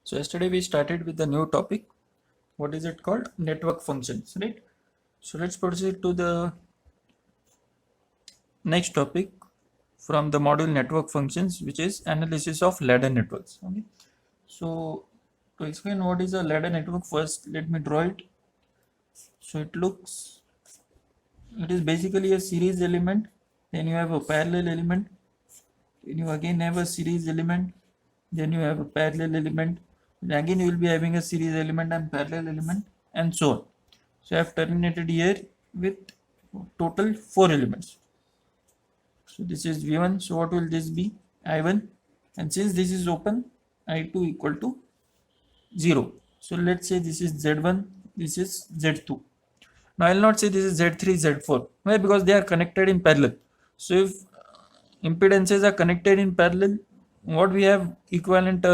So yesterday we started with the new topic. What is it called? Network functions, right? So let's proceed to the next topic from the module network functions, which is analysis of ladder networks. Okay. So to explain what is a ladder network, first let me draw it. So it is basically a series element. Then you have a parallel element. Then you again have a series element. Then you have a parallel element. And again you will be having a series element and parallel element, and so on. So I have terminated here with total 4 elements. So this is V1. So what will this be? I1. And since this is open, I2 equal to 0. So let's say this is Z1, this is Z2. Now I will not say this is Z3, Z4. Why? Because they are connected in parallel. So if impedances are connected in parallel, what we have equivalent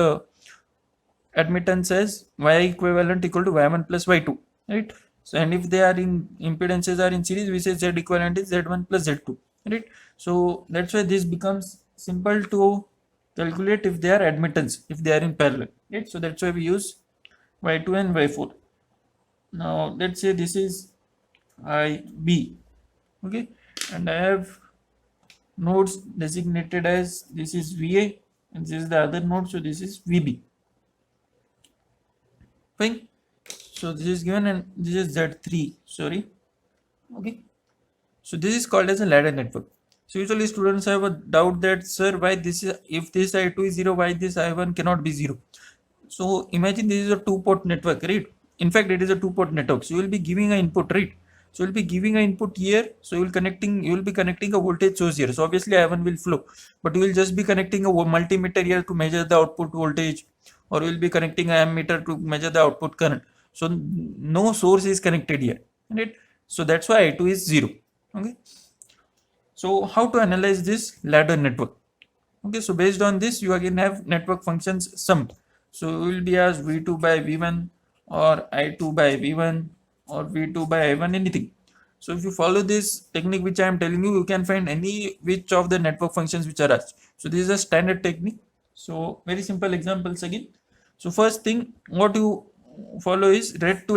admittance as y equivalent equal to y1 plus y2, right? So and if they are in impedances are in series, we say z equivalent is z1 plus z2, right? So that's why this becomes simple to calculate if they are admittance, if they are in parallel, right? So that's why we use y2 and y4. Now let's say this is IB, okay, and I have nodes designated as this is VA and this is the other node, so this is VB. Fine. So this is given and this is Z3. Sorry. Okay. So this is called as a ladder network. So usually students have a doubt that, sir, why this is, if this I2 is 0, why this I1 cannot be 0? So imagine this is a two-port network, right? In fact, it is a two-port network. So you will be giving an input, right? So you will be giving an input here. So you will be connecting a voltage source here. So obviously I1 will flow, but you will just be connecting a multimeter here to measure the output voltage, or you will be connecting an ammeter to measure the output current. So no source is connected here, right? So that's why I2 is 0. Okay. So how to analyze this ladder network? Okay, so based on this, you again have network functions summed. So you will be asked V2 by V1 or I2 by V1 or V2 by I1, anything. So if you follow this technique which I am telling you, you can find any which of the network functions which are asked. So this is a standard technique. So very simple examples again. So first thing what you follow is right to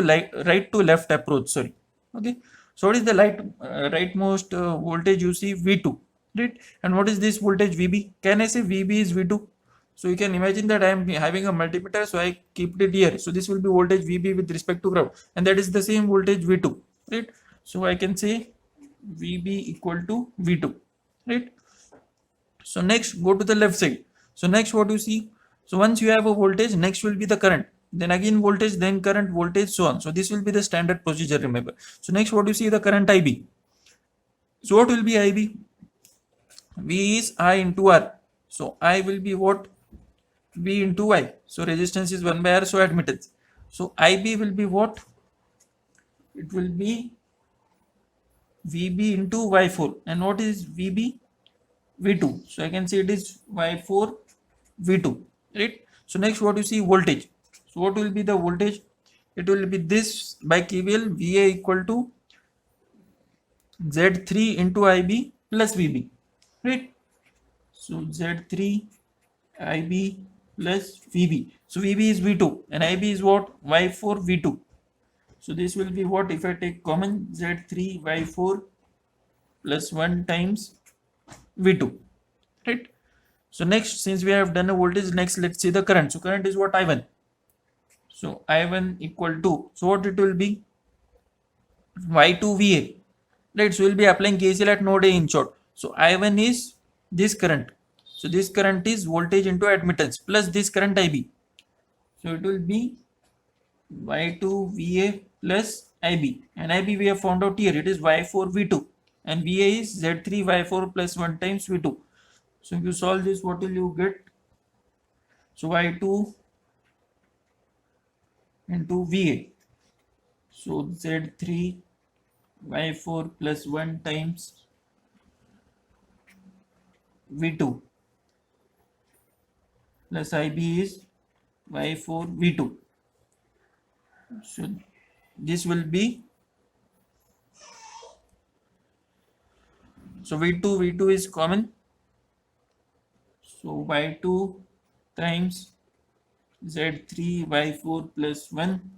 left approach. Sorry. Okay. So what is the rightmost voltage you see? V2, right? And what is this voltage VB? Can I say VB is V2? So you can imagine that I am having a multimeter, so I keep it here. So this will be voltage VB with respect to ground, and that is the same voltage V2, right? So I can say VB equal to V2, right? So next go to the left side. So next what you see? So once you have a voltage, next will be the current, then again voltage, then current, voltage, so on. So this will be the standard procedure, remember. So next what you see, the current IB. So what will be IB? V is I into R. So I will be what? V into Y. So resistance is 1 by R, so admittance. So IB will be what? It will be VB into Y4. And what is VB? V2. So I can say it is Y4 V2, right? So next what you see, voltage. So what will be the voltage? It will be this by KVL, VA equal to Z3 into IB plus VB, right? So Z3 IB plus VB. So VB is V2 and IB is what? Y4 V2. So this will be what if I take common, Z3 Y4 plus 1 times V2, right? So next, since we have done a voltage, next let's see the current. So current is what? I1. So I1 equal to, so what it will be? Y2 VA, right? So we'll be applying KCL at node A in short. So I1 is this current. So this current is voltage into admittance plus this current IB. So it will be Y2 VA plus IB, and IB we have found out here, it is Y4 V2, and VA is Z3 Y4 plus 1 times V2. So if you solve this, what will you get? So Y2 into VA, so Z3 Y4 plus 1 times V2 plus IB is Y4 V2. So this will be, so V2 is common, so Y2 times Z3 Y4 plus 1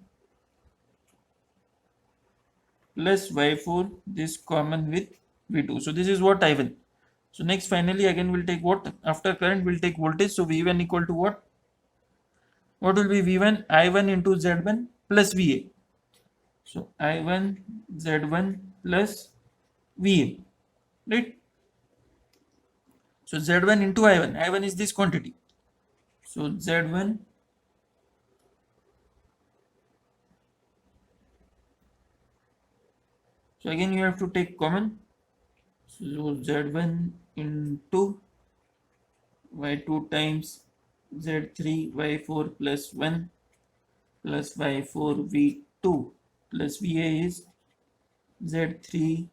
plus Y4, this common with V2. So this is what I1. So next finally again we'll take what? After current we'll take voltage. So V1 equal to what? What will be V1? I1 into Z1 plus VA. So I1 Z1 plus VA. Right? So Z1 into I1. I1 is this quantity. So Z1 so again you have to take common. So Z1 into Y2 times Z3 Y4 plus 1 plus Y4 V2 plus VA is Z3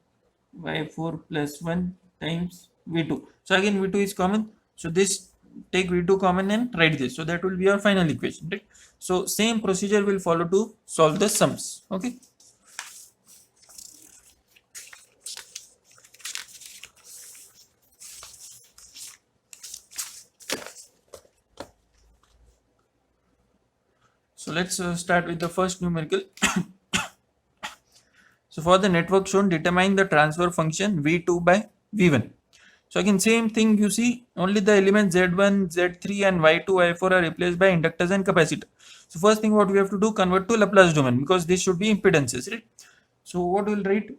Y4 plus 1 times V2. So again V2 is common. So this take V2 common and write this. So that will be our final equation, right? So same procedure will follow to solve the sums. Okay. So let's start with the first numerical. So for the network shown, determine the transfer function V2 by V1. So again same thing you see, only the elements Z1, Z3 and Y2, Y4 are replaced by inductors and capacitor. So first thing what we have to do, convert to Laplace domain because this should be impedances, right? So what we'll write,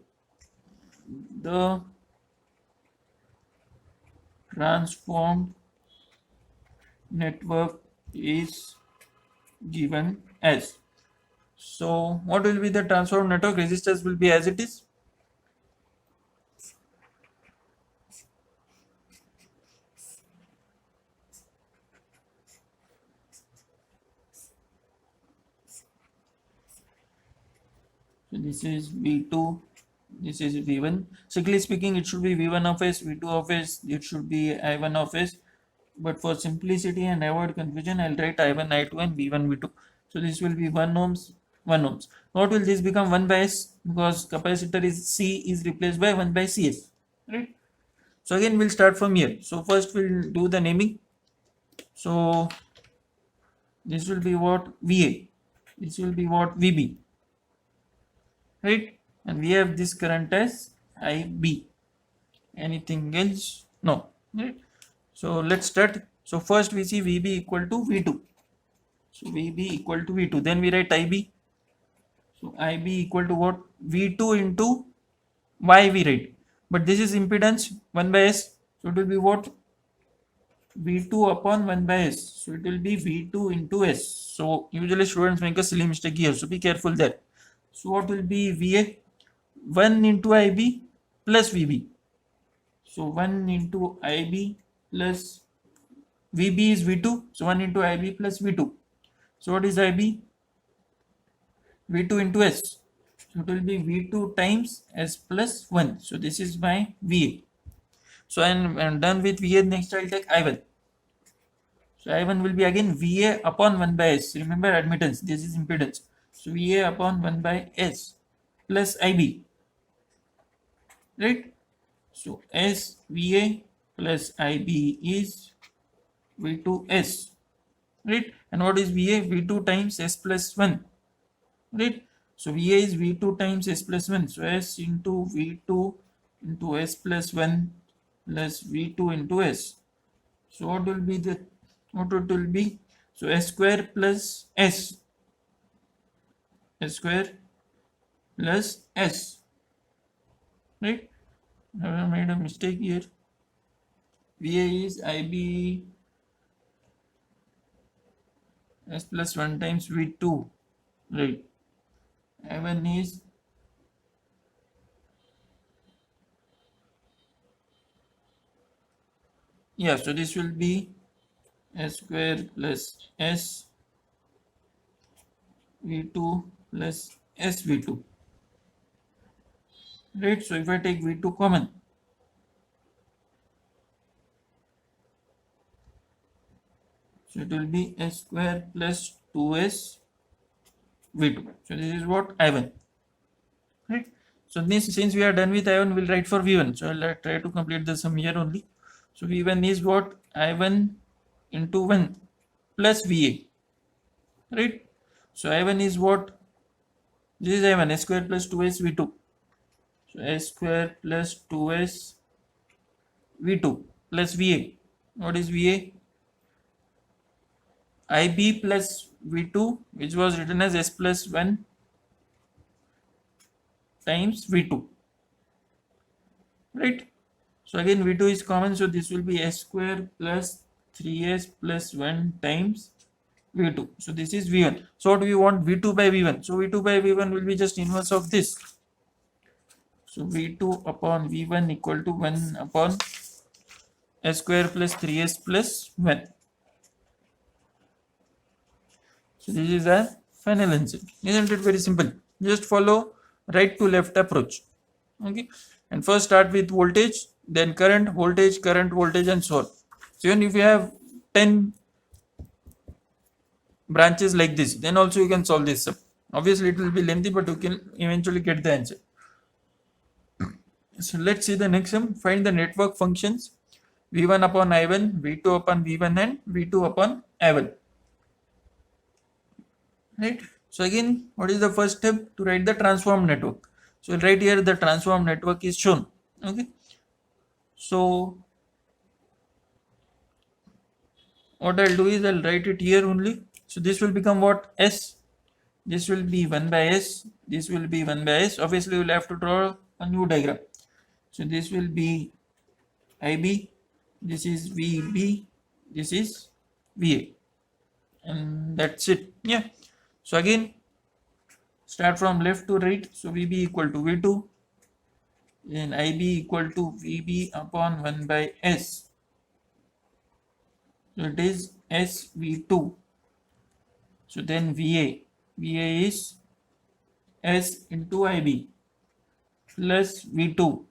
the transformed network is given as. So what will be the transformed network? Resistors will be as it is. So this is V2, this is V1. Strictly speaking, it should be V1 of S, V2 of S, it should be I1 of S. But for simplicity and avoid confusion, I'll write I1, I2 and V1, V2. So this will be 1 ohms, 1 ohms. What will this become? 1 by S, because capacitor is C is replaced by 1 by CS, right? So again we'll start from here. So first we'll do the naming. So this will be what? VA. This will be what? VB, right? And we have this current as IB. Anything else? No, right? So let's start. So first we see VB equal to V2. So VB equal to V2. Then we write IB. So IB equal to what? V2 into Y we write. But this is impedance 1 by S. So it will be what? V2 upon 1 by S. So it will be V2 into S. So usually students make a silly mistake here. So be careful there. So what will be VA? 1 into IB plus VB. So 1 into IB plus VB is V2. So 1 into IB plus V2. So what is IB? V2 into S. So it will be V2 times S plus 1. So this is my VA. So I'm done with VA. Next I'll take I1. So I1 will be again VA upon 1 by S. Remember admittance. This is impedance. So VA upon 1 by S plus IB. Right? So S VA plus IB is V2S. Right? And what is VA? V2 times S plus 1. Right? So VA is V2 times S plus 1. So S into V2 into S plus 1 plus V2 into S. So what will be the, what it will be? So S square plus S. S square plus S. Right? I made a mistake here. VA is IB S plus 1 times V2. Right? I1 is so this will be S square plus S V2 plus S V2. Right? So if I take V2 common, so it will be S square plus 2S V2. So this is what I1. Right? So this, since we are done with I1, we'll write for V1. So I'll try to complete the sum here only. So V1 is what? I1 into 1 plus VA. right? So I1 is what? This is I1, s square plus 2s v2. So s square plus 2s v2 plus va. What is va? ib plus v2, which was written as s plus 1 times v2, right? So again v2 is common, so this will be s square plus 3s plus 1 times v2. So this is v1. So what do we want? v2 by v1. So v2 by v1 will be just inverse of this. So v2 upon v1 equal to 1 upon s square plus 3s plus 1. So this is our final answer. Isn't it very simple? Just follow right to left approach. Okay. And first start with voltage, then current, voltage, current, voltage, and so on. So even if you have 10 branches like this, then also you can solve this sum. Obviously it will be lengthy, but you can eventually get the answer. So let's see the next sum. Find the network functions v1 upon i1, v2 upon v1, and v2 upon i1. Right? So again, what is the first step? To write the transform network. So right here the transform network is shown. Okay. So what I'll do is I'll write it here only. So this will become what? S. This will be 1 by S. This will be 1 by S. Obviously we'll have to draw a new diagram. So this will be IB. This is VB. This is VA. And that's it. Yeah. So again, start from left to right. So VB equal to V2. Then IB equal to VB upon 1 by S. So it is SV2. So then VA is S into IB plus V2.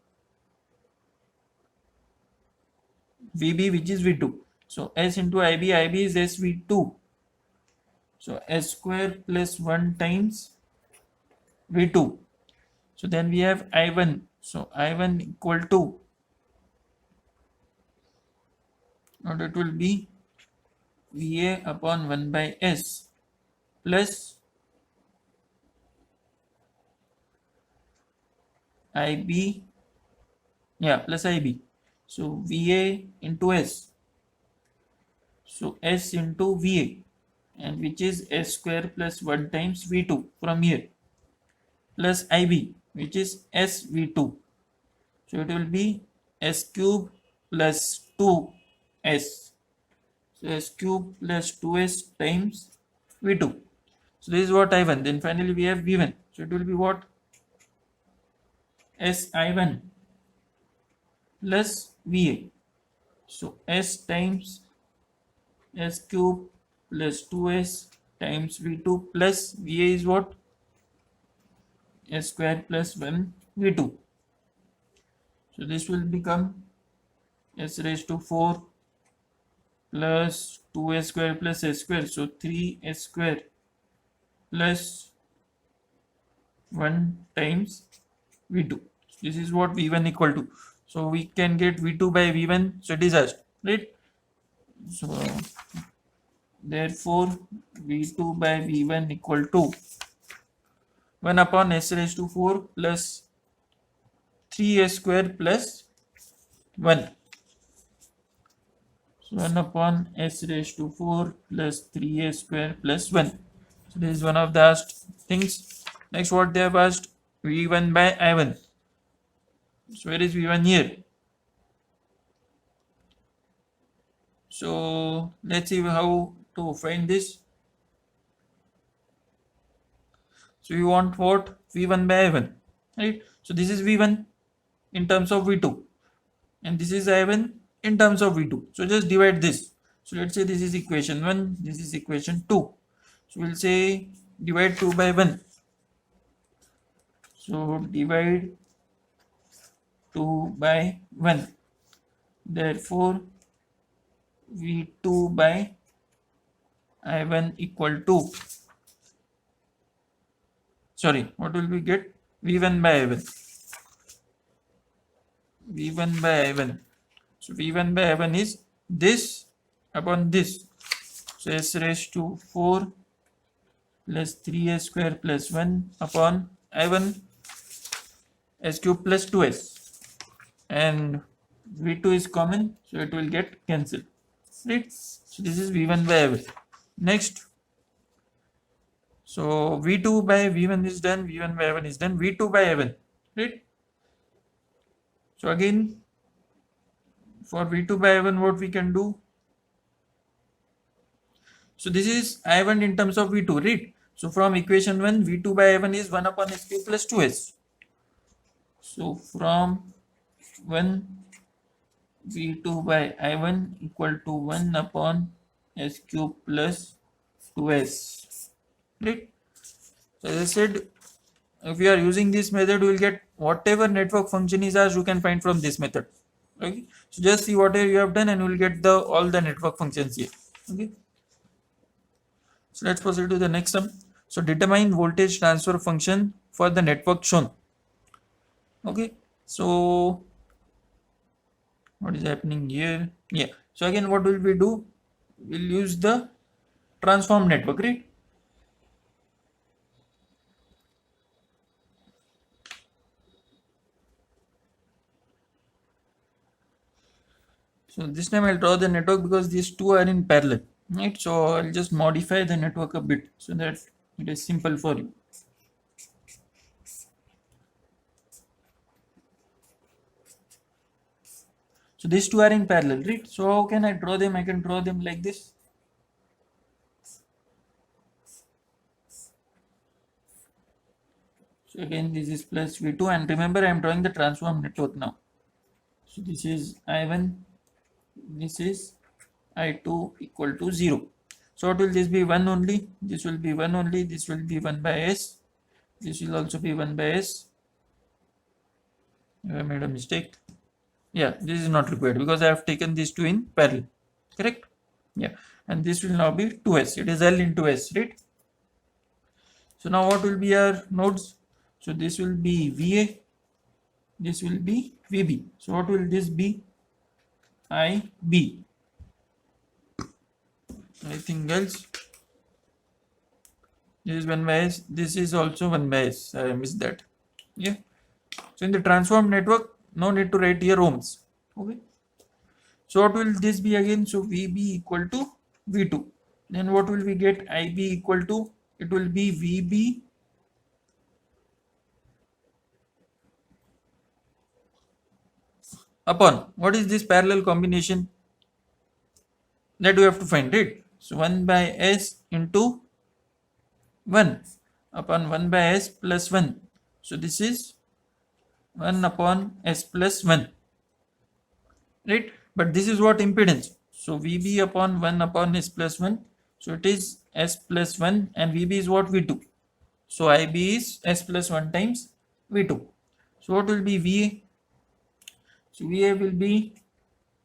VB, which is V2. So S into IB is SV2. So S square plus 1 times V2. So then we have I1. So I1 equal to, and it will be VA upon 1 by S plus IB, plus IB. So VA into S. So S into VA, and which is S square plus 1 times V2 from here, plus IB, which is SV2. So it will be S cube plus 2S. So S cube plus 2S times V2. So this is what I1. Then finally we have V1. So it will be what? SI1 plus VA. So S times S cube plus 2S times V2 plus VA is what? S square plus 1 V2. So this will become S raised to 4 plus 2S square plus S square. So 3S square plus 1 times V2. This is what V1 equal to. So we can get V2 by V1. So it is asked, right? So therefore V2 by V1 equal to 1 upon S raised to 4 plus 3S square plus 1. So 1 upon S raised to 4 plus 3A square plus 1. So this is one of the asked things. Next, what they have asked? V1 by I1. So where is V1 here? So let's see how to find this. So you want what? V1 by I1, right? So this is V1 in terms of V2, and this is I1 in terms of V2. So just divide this. So let's say this is equation 1, this is equation 2. So we'll say divide 2 by 1. So divide 2 by 1. Therefore V2 by I1 equal to, sorry, what will we get? V1 by I1. V1 by I1. So V1 by I1 is this upon this. So S raised to 4 plus 3s square plus 1 upon I1 s cube plus 2s, and v2 is common, so it will get cancelled, right? So this is v1 by I1. Next, so v2 by v1 is done, v1 by I1 is done, v2 by I1, right? So again, for v2 by I1, what we can do? So this is I1 in terms of v2, right? So from equation 1, v2 by I1 is 1 upon s cube plus 2s. So from 1, v2 by I1 equal to 1 upon s cube plus 2s, right? So as I said, if we are using this method, we will get whatever network function is asked, you can find from this method. Okay, so just see whatever you have done and you will get the all the network functions here. Okay, so let's proceed to the next sum. So determine voltage transfer function for the network shown. Okay, so what is happening here? Yeah, so again, what will we do? We'll use the transform network, right? So this time I'll draw the network because these two are in parallel, right? So I'll just modify the network a bit so that it is simple for you. So these two are in parallel, right? So how can I draw them? I can draw them like this. So again, this is plus V2, and remember I am drawing the transform network now. So this is I1, this is I2 equal to 0. So what will this be? 1 only, this will be 1 only, this will be 1 by S, this will also be 1 by S. I made a mistake. Yeah, this is not required because I have taken these two in parallel, correct? Yeah, and this will now be 2S, it is L into S, right? So now what will be our nodes? So this will be VA, this will be VB. So what will this be? IB. Anything else? This is 1 by S, this is also 1 by S. I missed that. Yeah. So in the transform network, no need to write here ohms. Okay. So what will this be again? So VB equal to V2. Then what will we get? IB equal to, it will be VB upon, what is this parallel combination that we have to find, right? So 1 by S into 1 upon 1 by S plus 1. So this is 1 upon S plus 1, right? But this is what impedance. So VB upon 1 upon S plus 1. So it is S plus 1, and VB is what? V2. So IB is S plus 1 times V2. So what will be VA? So VA will be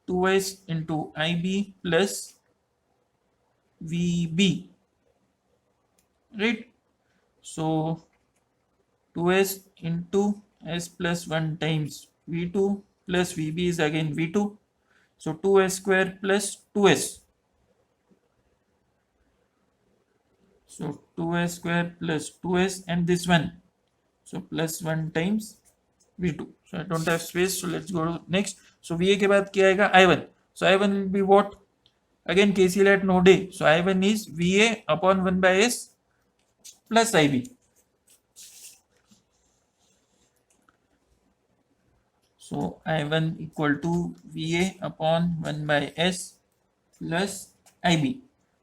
2S into IB plus VB, right? So 2S into S plus 1 times V2 plus VB is again V2. So 2S square plus 2S. So 2S square plus 2S, and this one. So plus 1 times V2. So I don't have space. So let's go to next. So VA के बाद क्या आएगा? I1. So I1 will be what? Again KCL at node A. So I1 is VA upon 1 by S plus IB. So I1 equal to VA upon 1 by S plus IB.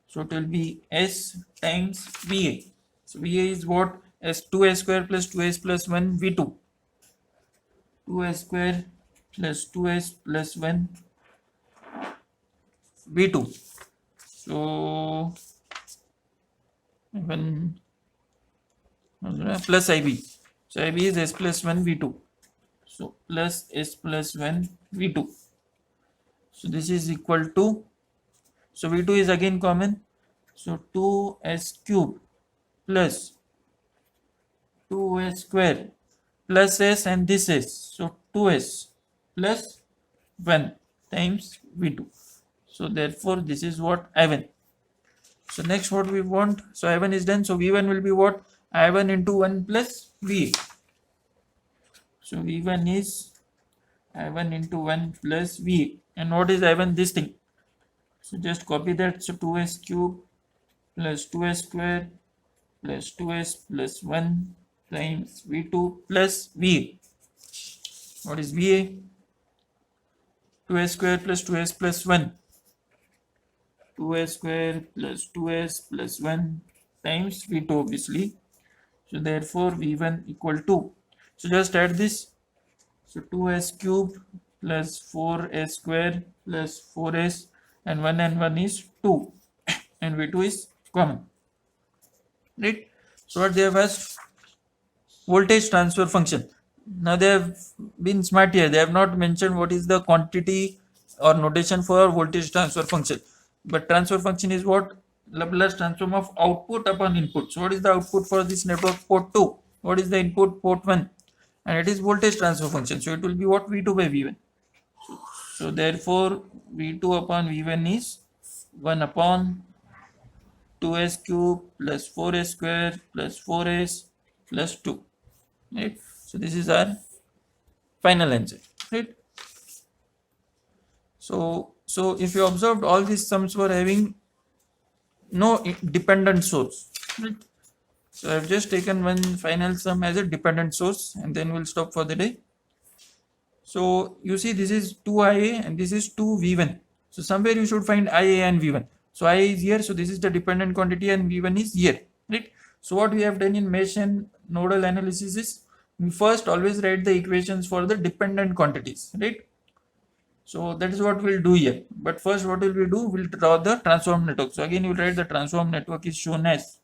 So it will be S times VA. So VA is what? S 2S square plus 2S plus 1 V2. 2S square plus 2S plus 1 V2. So even plus IB. So IB is S plus 1 V2. So plus S plus 1 V2. So this is equal to, so V2 is again common. So 2S cube plus 2S square plus S, and this is, so 2S plus 1 times V2. So therefore this is what I1. So next what we want, so I1 is done, so V1 will be what, I1 into 1 plus VA. So V1 is I1 into 1 plus VA, and what is I1, this thing, so just copy that, so 2s cube plus 2s square plus 2s plus 1 times V2 plus VA. What is VA? 2s square plus 2s plus 1, 2s square plus 2s plus 1 times V2 obviously. So therefore V1 equal to, so just add this, so 2s cube plus 4s square plus 4s, and 1 is 2, and V2 is common, right? So what they have asked, voltage transfer function. Now they have been smart here, they have not mentioned what is the quantity or notation for voltage transfer function, but transfer function is what, Laplace transform of output upon input. So what is the output for this network? Port 2. What is the input? Port 1, and it is voltage transfer function, so it will be what, V2 by V1. So therefore V2 upon V1 is 1 upon 2s cube plus 4s square plus 4s plus 2, right? So this is our final answer, right? So if you observed, all these sums were having no dependent source, right? So I've just taken one final sum as a dependent source, and then we'll stop for the day. So you see, this is 2IA and this is 2V1. So somewhere you should find IA and V1. So IA is here, so this is the dependent quantity, and V1 is here, right? So what we have done in mesh and nodal analysis is, we first always write the equations for the dependent quantities, right? So that is what we'll do here. But first what will we do? We'll draw the transform network. So again you write the transform network is shown as,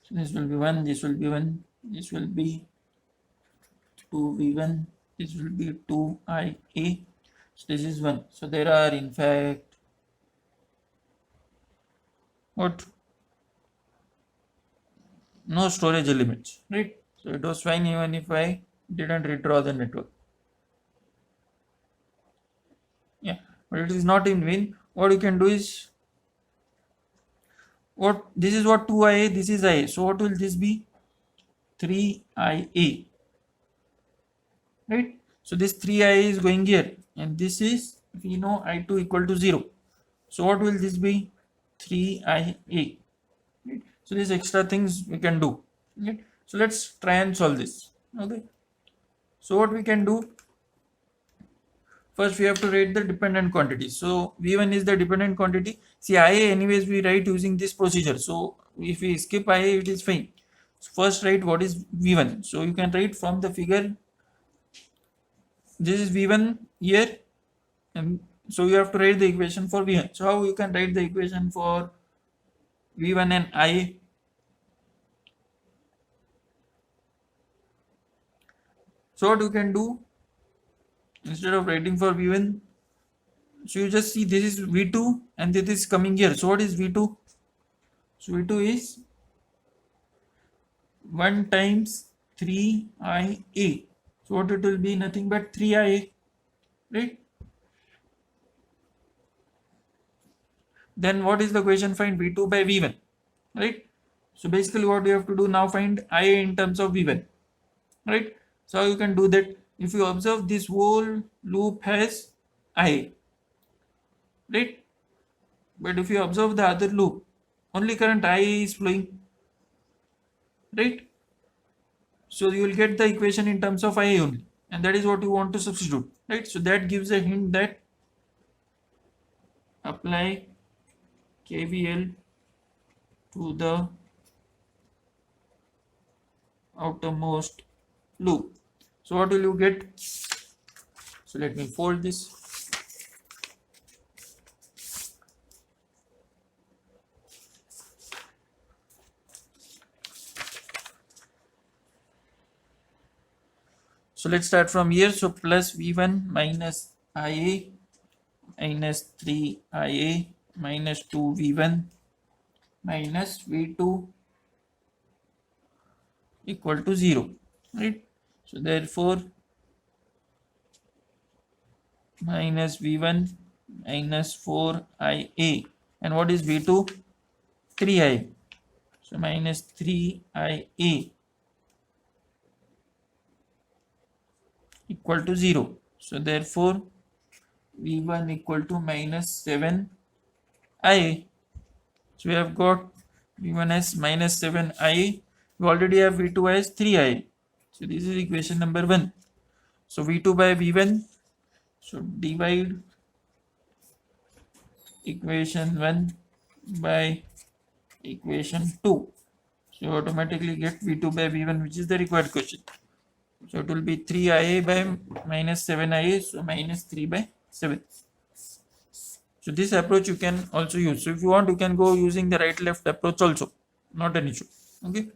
so this will be 1, this will be 1, this will be 2V1, this will be 2IA, so this is 1. So there are in fact what, no storage elements, right? So it was fine even if I didn't redraw the network. Yeah, but it is not in vain. What you can do is, what, this is what 2IA, this is IA, so what will this be? 3IA, right? So this 3IA is going here, and this is, we know I2 equal to 0, so what will this be? 3IA, right? So these extra things we can do, right? So let's try and solve this, okay? So what we can do, first we have to write the dependent quantity. So V1 is the dependent quantity. See, IA anyways we write using this procedure, so if we skip IA it is fine. So first write what is V1, so you can write from the figure, this is V1 here, and so you have to write the equation for V1. So how you can write the equation for V1 and IA? So what you can do, instead of writing for V1, so you just see this is V2 and this is coming here. So what is V2? So V2 is 1 times 3IA. So what it will be? Nothing but 3IA, right? Then what is the equation? Find V2 by V1, right? So basically what you have to do now, find IA in terms of V1, right? So how you can do that? If you observe, this whole loop has IA, right? But if you observe the other loop, only current IA is flowing, right? So you will get the equation in terms of IA only, and that is what you want to substitute, right? So that gives a hint that apply KVL to the outermost loop. So what will you get? So let me fold this. So let's start from here. So plus V1 minus IA minus 3IA minus 2V1 minus V2 equal to 0, right? So therefore minus V1 minus 4IA, and what is V2? 3IA. So minus 3IA equal to 0. So therefore V1 equal to minus 7IA. So we have got V1 as minus 7IA. We already have V2 as 3IA. So this is equation number 1. So V2 by V1. So divide equation 1 by equation 2. So you automatically get V2 by V1, which is the required question. So it will be 3IA by minus 7IA. So minus 3 by 7. So this approach you can also use. So if you want, you can go using the right left approach also. Not an issue. Okay.